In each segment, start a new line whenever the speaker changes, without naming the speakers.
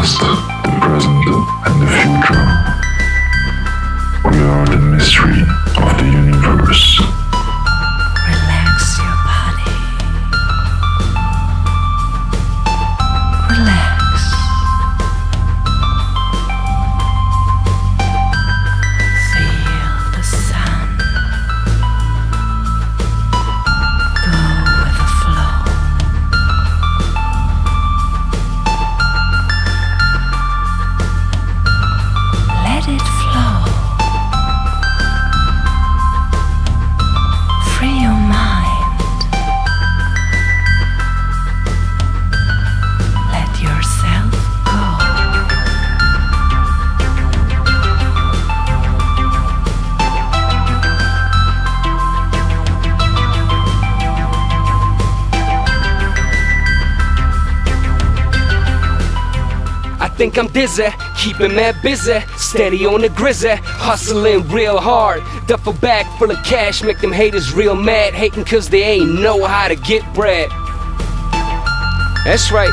past, the present, and the future. We are the mystery of the universe.
Relax your body. Relax. Feel the sun. Go with the flow. Let it flow. Free your mind. Let yourself go.
I think I'm dizzy, keeping mad busy, steady on the grizzy, hustling real hard, duffel bag full of cash, make them haters real mad, hating cause they ain't know how to get bread. That's right.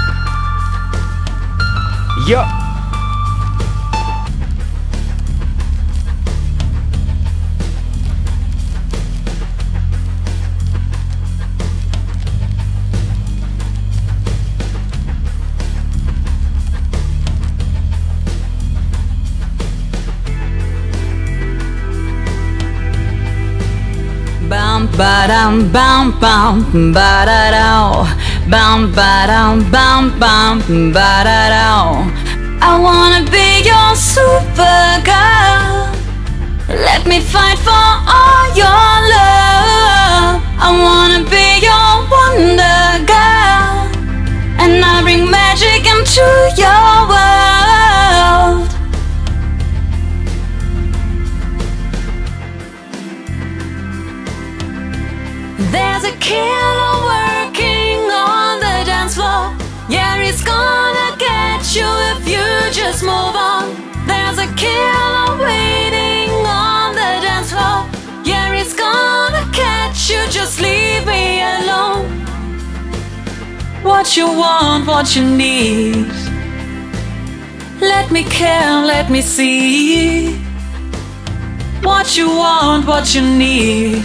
Yup.
Bam ba dum bam bam ba da do. Bam ba dum bam bam ba da do. I wanna be your supergirl. Let me fight for all your love. I wanna be your wonder girl, and I bring magic into your world. There's a killer working on the dance floor. Yeah, he's gonna get you if you just move on. There's a killer waiting on the dance floor. Yeah, he's gonna catch you, just leave me alone. What you want, what you need. Let me care, let me see. What you want, what you need.